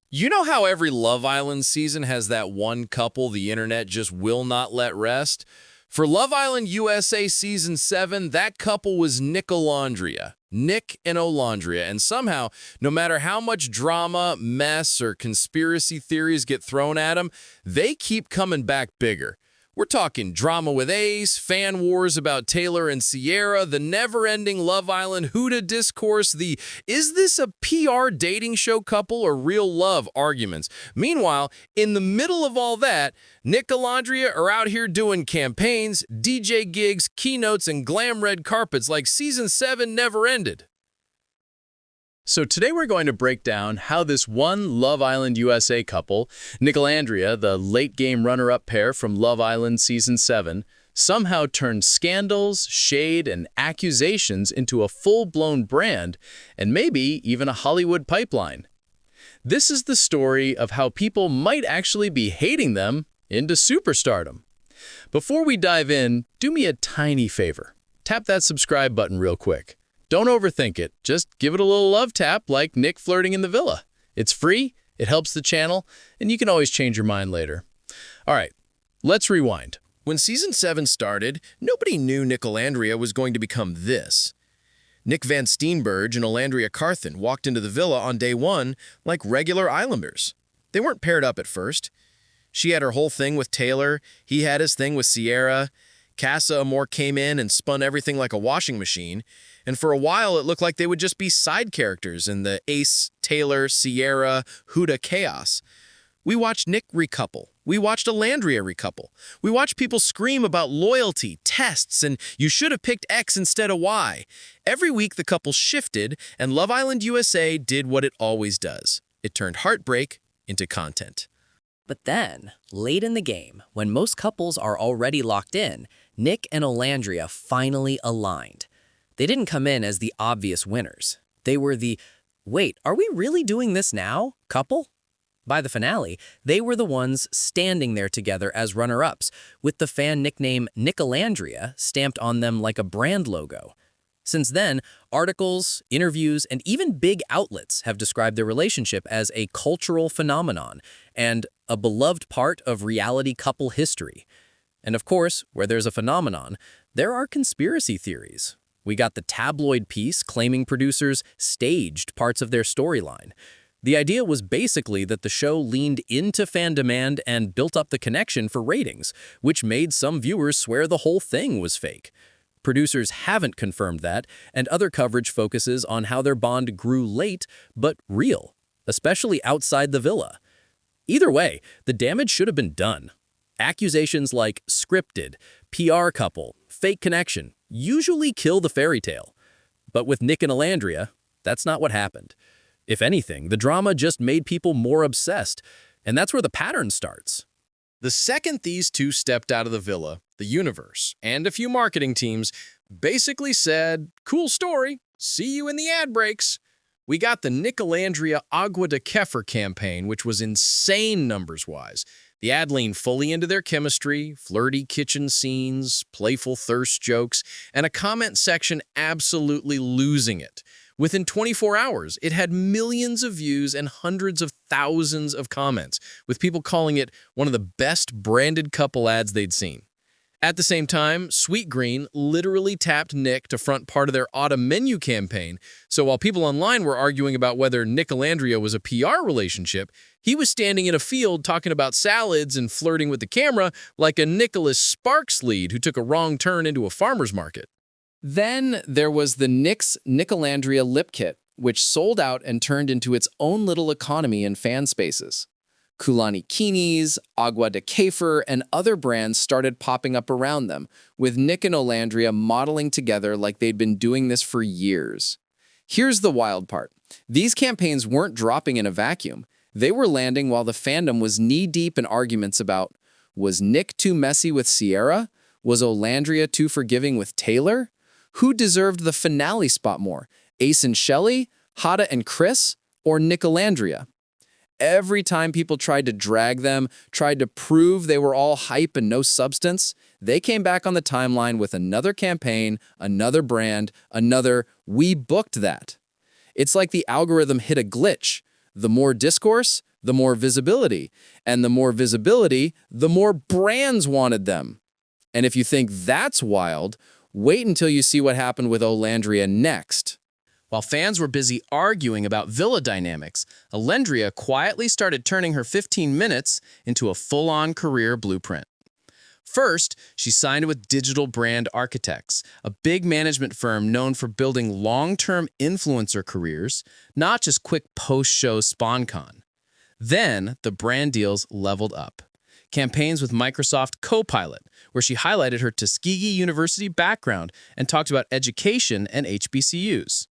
You know how every Love Island season has that one couple the internet just will not let rest? For Love Island USA Season 7, that couple was Nicolandria, Nic and Olandria, and somehow, no matter how much drama, mess, or conspiracy theories get thrown at them, they keep coming back bigger. We're talking drama with Ace, fan wars about Taylor and Cierra, the never-ending Love Island Huda discourse, the "is this a PR dating show couple or real love" arguments. Meanwhile, in the middle of all that, Nic and Olandria are out here doing campaigns, DJ gigs, keynotes, and glam red carpets like Season 7 never ended. So today we're going to break down how this one Love Island USA couple, Nicolandria, the late-game runner-up pair from Love Island Season 7, somehow turned scandals, shade, and accusations into a full-blown brand, and maybe even a Hollywood pipeline. This is the story of how people might actually be hating them into superstardom. Before we dive in, do me a tiny favor. Tap that subscribe button real quick. Don't overthink it. Just give it a little love tap like Nick flirting in the villa. It's free, it helps the channel, and you can always change your mind later. All right, let's rewind. When Season 7 started, nobody knew Nicolandria was going to become this. Nick Van Steenberg and Alandria Carthen walked into the villa on day one like regular Islanders. They weren't paired up at first. She had her whole thing with Taylor, he had his thing with Cierra. Casa Amor came in and spun everything like a washing machine, and for a while it looked like they would just be side characters in the Ace, Taylor, Cierra, Huda chaos. We watched Nick recouple. We watched Alandria recouple. We watched people scream about loyalty, tests, and you should have picked X instead of Y. Every week the couple shifted, and Love Island USA did what it always does. It turned heartbreak into content. But then, late in the game, when most couples are already locked in, Nic and Olandria finally aligned. They didn't come in as the obvious winners. They were the, "wait, are we really doing this now?" couple. By the finale, they were the ones standing there together as runner-ups, with the fan nickname Nicolandria stamped on them like a brand logo. Since then, articles, interviews, and even big outlets have described their relationship as a cultural phenomenon and a beloved part of reality couple history. And of course, where there's a phenomenon, there are conspiracy theories. We got the tabloid piece claiming producers staged parts of their storyline. The idea was basically that the show leaned into fan demand and built up the connection for ratings, which made some viewers swear the whole thing was fake. Producers haven't confirmed that, and other coverage focuses on how their bond grew late but real, especially outside the villa. Either way, the damage should have been done. Accusations like scripted, PR couple, fake connection usually kill the fairy tale. But with Nic and Olandria, that's not what happened. If anything, the drama just made people more obsessed, and that's where the pattern starts. The second these two stepped out of the villa, the universe, and a few marketing teams basically said, "Cool story, see you in the ad breaks." We got the Nicolandria Agua de Kefir campaign, which was insane numbers-wise. The ad leaned fully into their chemistry, flirty kitchen scenes, playful thirst jokes, and a comment section absolutely losing it. Within 24 hours, it had millions of views and hundreds of thousands of comments, with people calling it one of the best branded couple ads they'd seen. At the same time, Sweet Green literally tapped Nick to front part of their autumn menu campaign, so while people online were arguing about whether Nicolandria was a PR relationship, he was standing in a field talking about salads and flirting with the camera like a Nicholas Sparks lead who took a wrong turn into a farmer's market. Then there was the NYX Nicolandria lip kit, which sold out and turned into its own little economy in fan spaces. Kulani Kinis, Agua de Kefir, and other brands started popping up around them, with Nic and Olandria modeling together like they'd been doing this for years. Here's the wild part. These campaigns weren't dropping in a vacuum. They were landing while the fandom was knee-deep in arguments about, was Nick too messy with Cierra? Was Olandria too forgiving with Taylor? Who deserved the finale spot more, Ace and Shelley, Huda and Chris, or Nicolandria? Every time people tried to drag them, tried to prove they were all hype and no substance, they came back on the timeline with another campaign, another brand, another "we booked that." It's like the algorithm hit a glitch. The more discourse, the more visibility. And the more visibility, the more brands wanted them. And if you think that's wild, wait until you see what happened with Olandria next. While fans were busy arguing about villa dynamics, Alandria quietly started turning her 15 minutes into a full-on career blueprint. First, she signed with Digital Brand Architects, a big management firm known for building long-term influencer careers, not just quick post-show SpawnCon. Then, the brand deals leveled up. Campaigns with Microsoft Copilot, where she highlighted her Tuskegee University background and talked about education and HBCUs.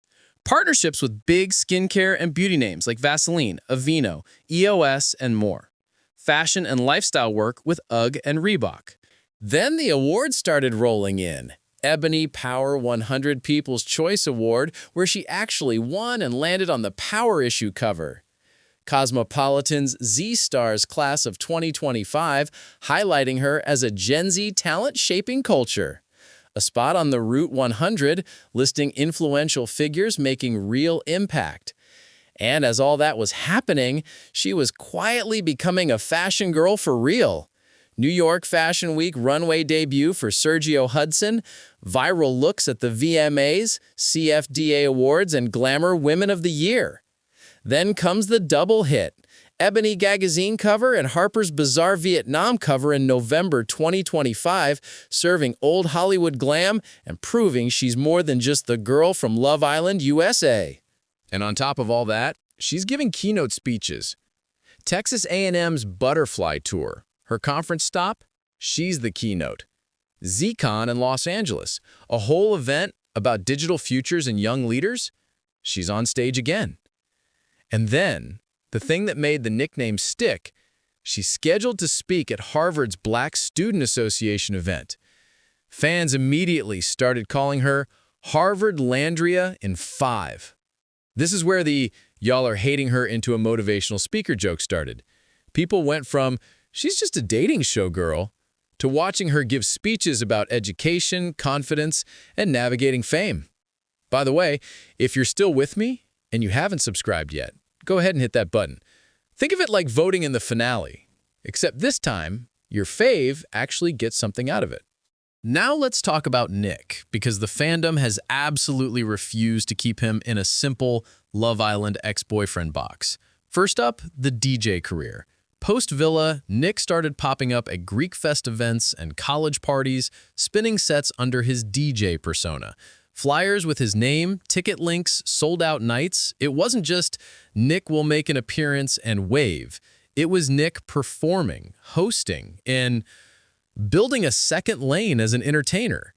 Partnerships with big skincare and beauty names like Vaseline, Aveeno, EOS, and more. Fashion and lifestyle work with UGG and Reebok. Then the awards started rolling in. Ebony Power 100 People's Choice Award, where she actually won and landed on the Power issue cover. Cosmopolitan's Z-Stars class of 2025, highlighting her as a Gen Z talent shaping culture. A spot on the Route 100, listing influential figures making real impact. And as all that was happening, she was quietly becoming a fashion girl for real. New York Fashion Week runway debut for Sergio Hudson, viral looks at the VMAs, CFDA Awards, and Glamour Women of the Year. Then comes the double hit, Ebony Magazine cover and Harper's Bazaar Vietnam cover in November 2025, serving old Hollywood glam and proving she's more than just the girl from Love Island, USA. And on top of all that, she's giving keynote speeches. Texas A&M's Butterfly Tour, her conference stop, she's the keynote. ZCon in Los Angeles, a whole event about digital futures and young leaders, she's on stage again. And then, the thing that made the nickname stick, she's scheduled to speak at Harvard's Black Student Association event. Fans immediately started calling her Harvard-Landria in 5. This is where the "y'all are hating her into a motivational speaker" joke started. People went from, she's just a dating show girl, to watching her give speeches about education, confidence, and navigating fame. By the way, if you're still with me and you haven't subscribed yet, go ahead and hit that button. Think of it like voting in the finale, except this time, your fave actually gets something out of it. Now let's talk about Nic, because the fandom has absolutely refused to keep him in a simple Love Island ex-boyfriend box. First up, the DJ career. Post-Villa, Nic started popping up at Greek Fest events and college parties, spinning sets under his DJ persona. Flyers with his name, ticket links, sold-out nights. It wasn't just Nic will make an appearance and wave. It was Nic performing, hosting, and building a second lane as an entertainer.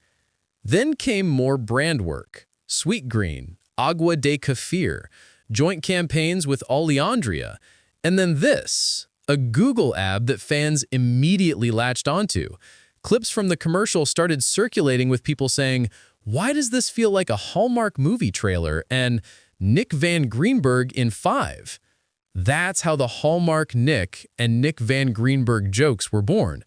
Then came more brand work. Sweet Green, Agua de Kefir, joint campaigns with Alandria, and then this, a Google ad that fans immediately latched onto. Clips from the commercial started circulating with people saying, "Why does this feel like a Hallmark movie trailer?" and "Nic Van Greenberg in 5. That's how the Hallmark Nic and Nic Van Greenberg jokes were born.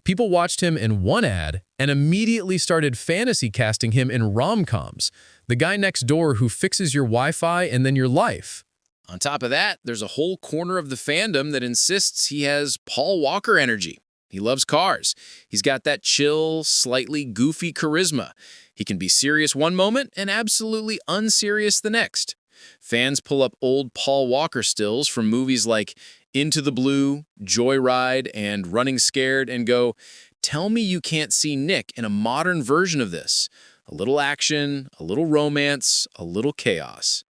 People watched him in one ad and immediately started fantasy casting him in romcoms, the guy next door who fixes your Wi-Fi and then your life. On top of that, there's a whole corner of the fandom that insists he has Paul Walker energy. He loves cars. He's got that chill, slightly goofy charisma. He can be serious one moment and absolutely unserious the next. Fans pull up old Paul Walker stills from movies like Into the Blue, Joyride, and Running Scared and go, tell me you can't see Nic in a modern version of this. A little action, a little romance, a little chaos.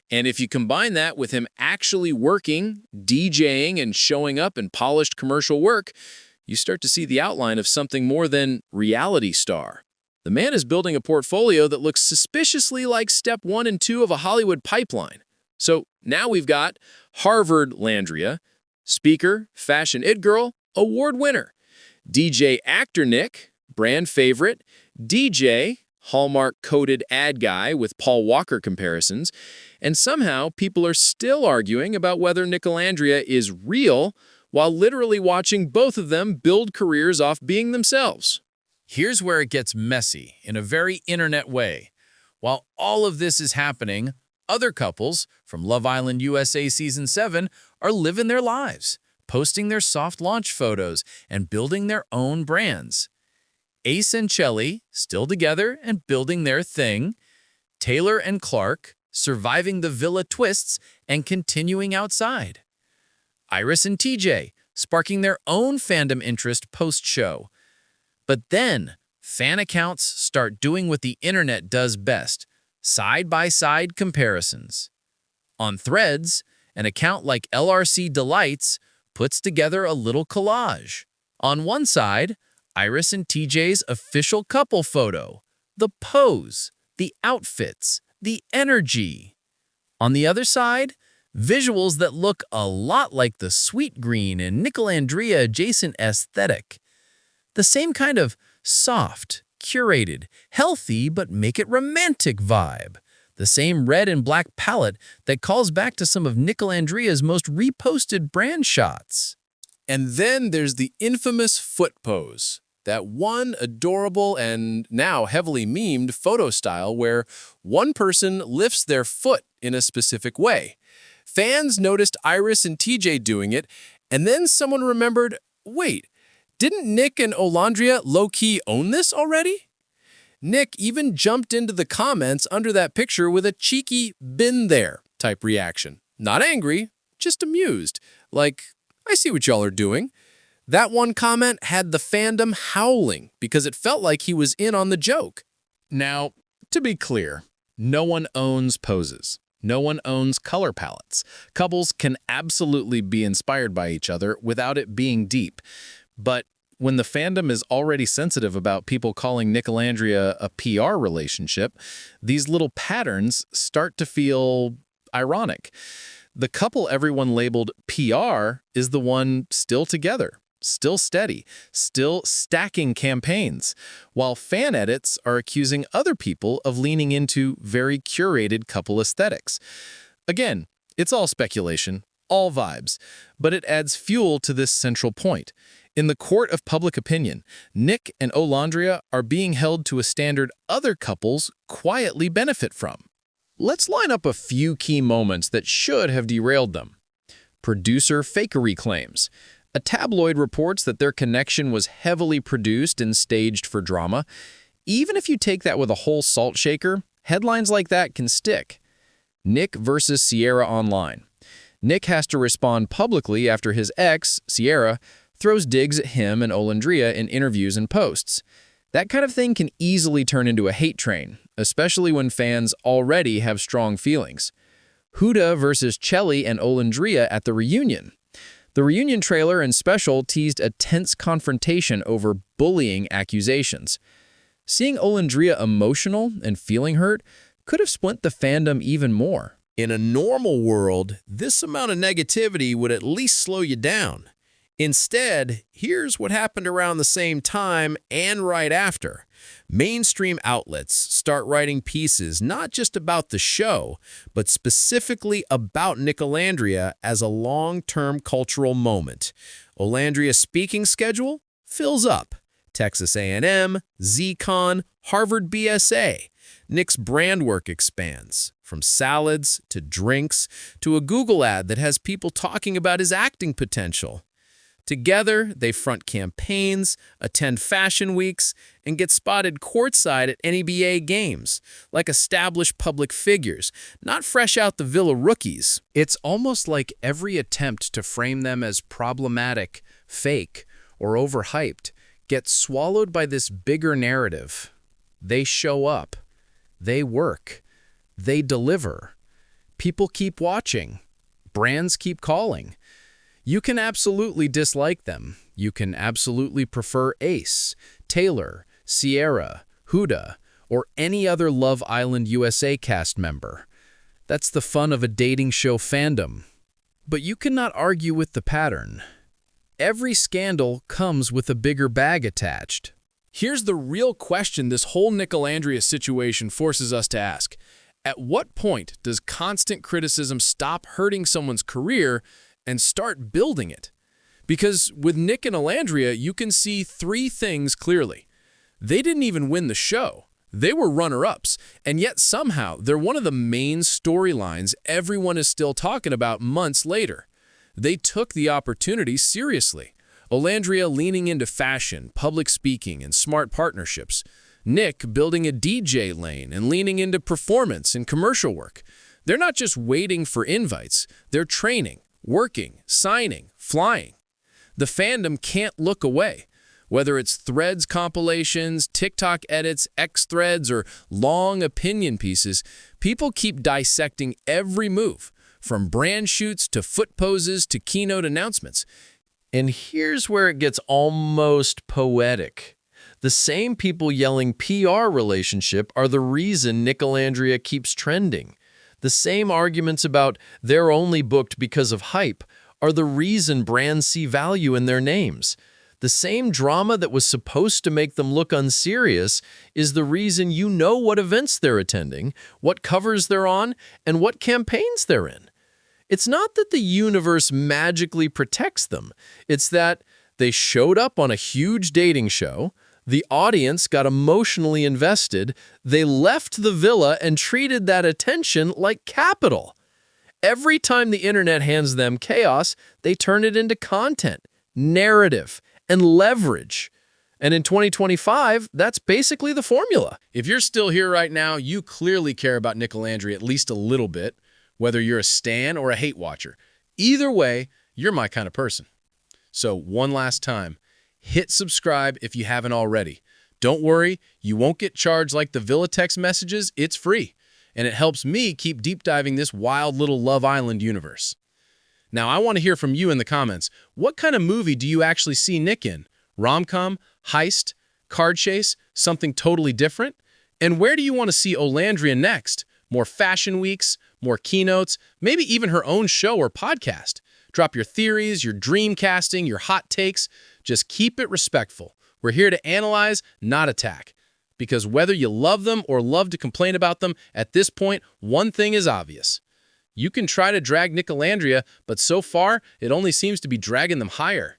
And if you combine that with him actually working, DJing, and showing up in polished commercial work, you start to see the outline of something more than reality star. The man is building a portfolio that looks suspiciously like step 1 and 2 of a Hollywood pipeline. So now we've got Harvard-Landria, speaker, fashion it girl, award winner, DJ actor Nic, brand favorite, DJ, Hallmark-coded ad guy with Paul Walker comparisons, and somehow people are still arguing about whether Nicolandria is real while literally watching both of them build careers off being themselves. Here's where it gets messy in a very internet way. While all of this is happening, other couples from Love Island USA Season 7 are living their lives, posting their soft launch photos and building their own brands. Ace and Chelly, still together and building their thing. Taylor and Clark, surviving the villa twists and continuing outside. Iris and TJ, sparking their own fandom interest post-show. But then, fan accounts start doing what the internet does best, side-by-side comparisons. On Threads, an account like LRC Delights puts together a little collage. On one side, Iris and TJ's official couple photo, the pose, the outfits, the energy. On the other side, visuals that look a lot like the Sweet Green and Nicolandria adjacent aesthetic. The same kind of soft, curated, healthy but make it romantic vibe. The same red and black palette that calls back to some of Nicolandria's most reposted brand shots. And then there's the infamous foot pose, that one adorable and now heavily memed photo style where one person lifts their foot in a specific way. Fans noticed Iris and TJ doing it, and then someone remembered, wait, didn't Nic and Olandria low-key own this already? Nic even jumped into the comments under that picture with a cheeky "been there" type reaction. Not angry, just amused. Like, I see what y'all are doing. That one comment had the fandom howling because it felt like he was in on the joke. Now, to be clear, no one owns poses. No one owns color palettes. Couples can absolutely be inspired by each other without it being deep. But when the fandom is already sensitive about people calling Nicolandria a PR relationship, these little patterns start to feel ironic. The couple everyone labeled PR is the one still together, still steady, still stacking campaigns, while fan edits are accusing other people of leaning into very curated couple aesthetics. Again, it's all speculation, all vibes, but it adds fuel to this central point. In the court of public opinion, Nic and Olandria are being held to a standard other couples quietly benefit from. Let's line up a few key moments that should have derailed them. Producer fakery claims. A tabloid reports that their connection was heavily produced and staged for drama. Even if you take that with a whole salt shaker, headlines like that can stick. Nic versus Cierra online. Nic has to respond publicly after his ex, Cierra, throws digs at him and Olandria in interviews and posts. That kind of thing can easily turn into a hate train, especially when fans already have strong feelings. Huda versus Chelly and Olandria at the reunion. The reunion trailer and special teased a tense confrontation over bullying accusations. Seeing Olandria emotional and feeling hurt could have split the fandom even more. In a normal world, this amount of negativity would at least slow you down. Instead, here's what happened around the same time and right after. Mainstream outlets start writing pieces not just about the show, but specifically about Nicolandria as a long-term cultural moment. Olandria's speaking schedule fills up. Texas A&M, ZCon, Harvard BSA. Nic's brand work expands, from salads to drinks to a Google ad that has people talking about his acting potential. Together, they front campaigns, attend fashion weeks, and get spotted courtside at NBA games, like established public figures, not fresh out the villa rookies. It's almost like every attempt to frame them as problematic, fake, or overhyped gets swallowed by this bigger narrative. They show up. They work. They deliver. People keep watching. Brands keep calling. You can absolutely dislike them. You can absolutely prefer Ace, Taylor, Cierra, Huda, or any other Love Island USA cast member. That's the fun of a dating show fandom. But you cannot argue with the pattern. Every scandal comes with a bigger bag attached. Here's the real question this whole Nicolandria situation forces us to ask. At what point does constant criticism stop hurting someone's career and start building it? Because with Nic and Olandria, you can see three things clearly. They didn't even win the show. They were runner-ups, and yet somehow they're one of the main storylines everyone is still talking about months later. They took the opportunity seriously. Alandria leaning into fashion, public speaking, and smart partnerships. Nic building a DJ lane and leaning into performance and commercial work. They're not just waiting for invites, they're training, working, signing, flying. The fandom can't look away. Whether it's Threads compilations, TikTok edits, X threads, or long opinion pieces, people keep dissecting every move, from brand shoots to foot poses to keynote announcements. And here's where it gets almost poetic. The same people yelling PR relationship are the reason Nicolandria keeps trending. The same arguments about they're only booked because of hype are the reason brands see value in their names. The same drama that was supposed to make them look unserious is the reason you know what events they're attending, what covers they're on, and what campaigns they're in. It's not that the universe magically protects them. It's that they showed up on a huge dating show, the audience got emotionally invested, they left the villa and treated that attention like capital. Every time the internet hands them chaos, they turn it into content, narrative, and leverage. And in 2025, that's basically the formula. If you're still here right now, you clearly care about Nicolandria at least a little bit, whether you're a stan or a hate watcher. Either way, you're my kind of person. So one last time, hit subscribe if you haven't already. Don't worry, you won't get charged like the Villa text messages. It's free, and it helps me keep deep diving this wild little Love Island universe. Now, I want to hear from you in the comments. What kind of movie do you actually see Nic in? Rom-com, heist, card chase, something totally different? And where do you want to see Alandria next? More fashion weeks, more keynotes, maybe even her own show or podcast. Drop your theories, your dream casting, your hot takes. Just keep it respectful. We're here to analyze, not attack. Because whether you love them or love to complain about them, at this point, one thing is obvious. You can try to drag Nicolandria, but so far, it only seems to be dragging them higher.